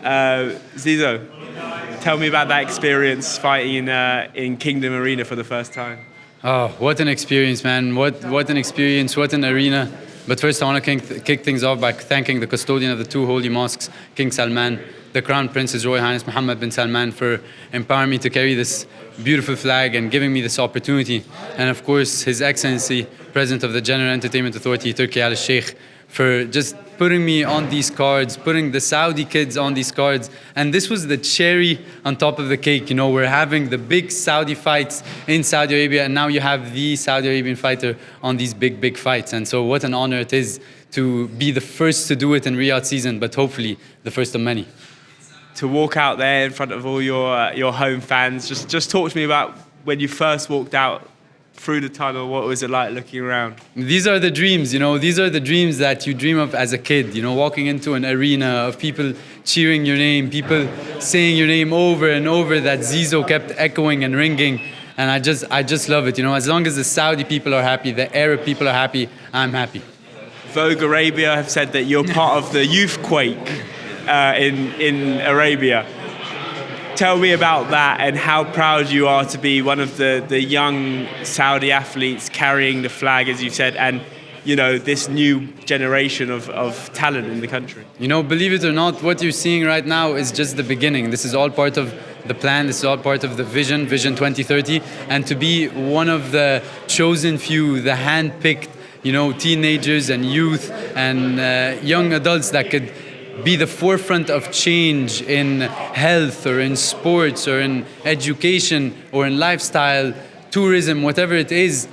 Zizo, tell me about that experience fighting in Kingdom Arena for the first time. Oh, what an experience, man. What an experience, what an arena. But first I want to kick things off by thanking the custodian of the two holy mosques, King Salman, the Crown Prince, His Royal Highness Mohammed bin Salman, for empowering me to carry this beautiful flag and giving me this opportunity. And of course, His Excellency, President of the General Entertainment Authority, Turki Al Sheikh, for just putting me on these cards, putting the Saudi kids on these cards. And this was the cherry on top of the cake. You know, we're having the big Saudi fights in Saudi Arabia, and now you have the Saudi Arabian fighter on these big fights. And so what an honor it is to be the first to do it in Riyadh season, but hopefully the first of many. To walk out there in front of all your home fans, just talk to me about when you first walked out through the tunnel. What was it like looking around? These are the dreams, you know, these are the dreams that you dream of as a kid, you know, walking into an arena of people cheering your name, people saying your name over and over, that Zizo kept echoing and ringing. And I just love it, you know, as long as the Saudi people are happy, the Arab people are happy, I'm happy. Vogue Arabia have said that you're part of the youth quake in Arabia. Tell me about that and how proud you are to be one of the young Saudi athletes carrying the flag, as you said, and you know, this new generation of talent in the country. You know, believe it or not, what you're seeing right now is just the beginning. This is all part of the plan. This is all part of the Vision 2030. And to be one of the chosen few, the hand-picked, you know, teenagers and youth and young adults that could be the forefront of change in health or in sports or in education or in lifestyle, tourism, whatever it is,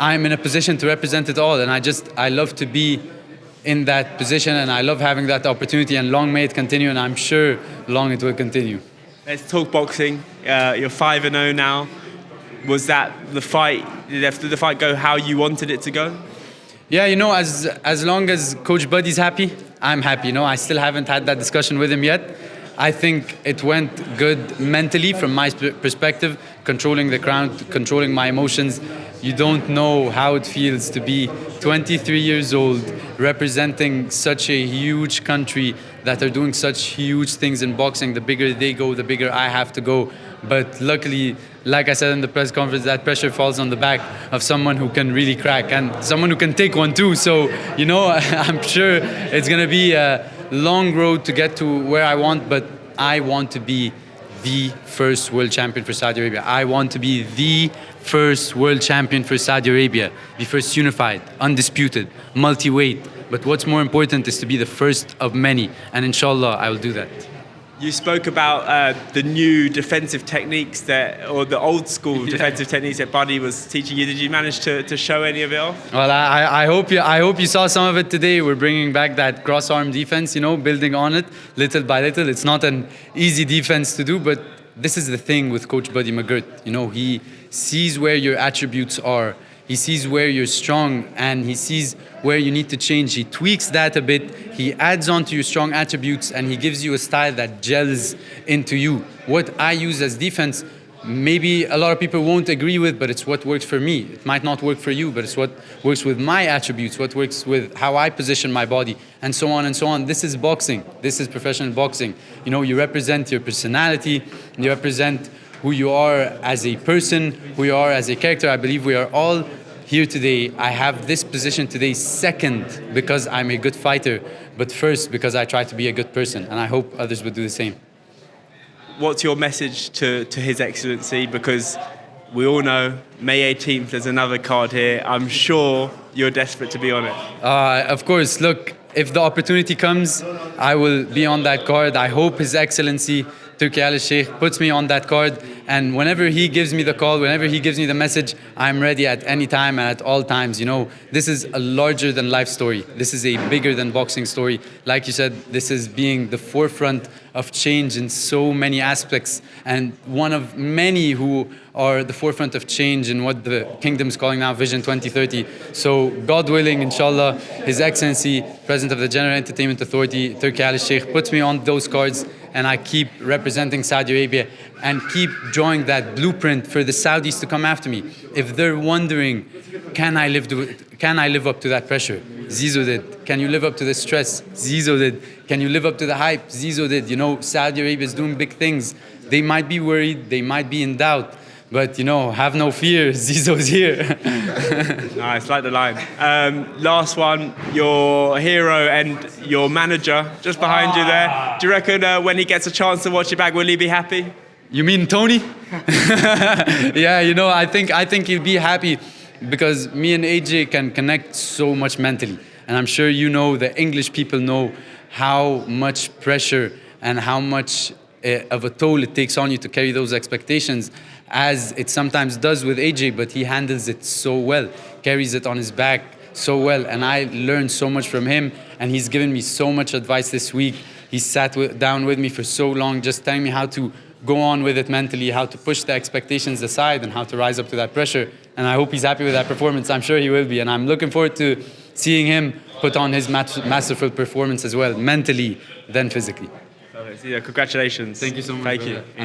I'm in a position to represent it all. And I love to be in that position, and I love having that opportunity, and long may it continue, and I'm sure long it will continue. Let's talk boxing. You're 5-0 now. Was that the fight? Did the fight go how you wanted it to go? Yeah, you know, as long as Coach Buddy's happy, I'm happy. You know, I still haven't had that discussion with him yet. I think it went good mentally from my perspective, controlling the crowd, controlling my emotions. You don't know how it feels to be 23 years old, representing such a huge country that are doing such huge things in boxing. The bigger they go, the bigger I have to go. But luckily, like I said in the press conference, that pressure falls on the back of someone who can really crack and someone who can take one too. So, you know, I'm sure it's going to be a long road to get to where I want, but I want to be the first world champion for Saudi Arabia. I want to be the first world champion for Saudi Arabia, the first unified, undisputed, multi-weight. But what's more important is to be the first of many, and inshallah, I will do that. You spoke about the new defensive techniques or the old school defensive techniques that Buddy was teaching you. Did you manage to show any of it off? Well, I hope you saw some of it today. We're bringing back that cross-arm defense, you know, building on it little by little. It's not an easy defense to do, but this is the thing with Coach Buddy McGirt. You know, he sees where your attributes are. He sees where you're strong, and he sees where you need to change. He tweaks that a bit. He adds on to your strong attributes, and he gives you a style that gels into you. What I use as defense, maybe a lot of people won't agree with, but it's what works for me. It might not work for you, but it's what works with my attributes, what works with how I position my body, and so on and so on. This is boxing. This is professional boxing. You know, you represent your personality, you represent who you are as a person, who you are as a character. I believe we are all here today. I have this position today second because I'm a good fighter, but first because I try to be a good person, and I hope others would do the same. What's your message to His Excellency? Because we all know May 18th there's another card here. I'm sure you're desperate to be on it. Of course, look, if the opportunity comes, I will be on that card. I hope His Excellency Turki Al Sheikh puts me on that card, and whenever he gives me the call, whenever he gives me the message, I'm ready at any time and at all times. You know, this is a larger than life story. This is a bigger than boxing story. Like you said, this is being the forefront of change in so many aspects, and one of many who are the forefront of change in what the kingdom is calling now Vision 2030. So God willing, inshallah, His Excellency, President of the General Entertainment Authority, Turki Al Sheikh, puts me on those cards, and I keep representing Saudi Arabia and keep drawing that blueprint for the Saudis to come after me. If they're wondering can I live up to that pressure? Zizou did. Can you live up to the stress? Zizou did. Can you live up to the hype? Zizou did. You know, Saudi Arabia is doing big things. They might be worried, they might be in doubt, but you know, have no fear, Zizou's here. Nice, like the line. Last one, your hero and your manager, just behind you there. Do you reckon when he gets a chance to watch it back, will he be happy? You mean Tony? Yeah, you know, I think he'll be happy because me and AJ can connect so much mentally. And I'm sure you know, the English people know how much pressure and how much of a toll it takes on you to carry those expectations, as it sometimes does with AJ, but he handles it so well, carries it on his back so well. And I learned so much from him, and he's given me so much advice this week. He sat down with me for so long, just telling me how to go on with it mentally, how to push the expectations aside, and how to rise up to that pressure. And I hope he's happy with that performance. I'm sure he will be. And I'm looking forward to seeing him put on his masterful performance as well, mentally, then physically. Congratulations. Thank you so much. Thank brother. you.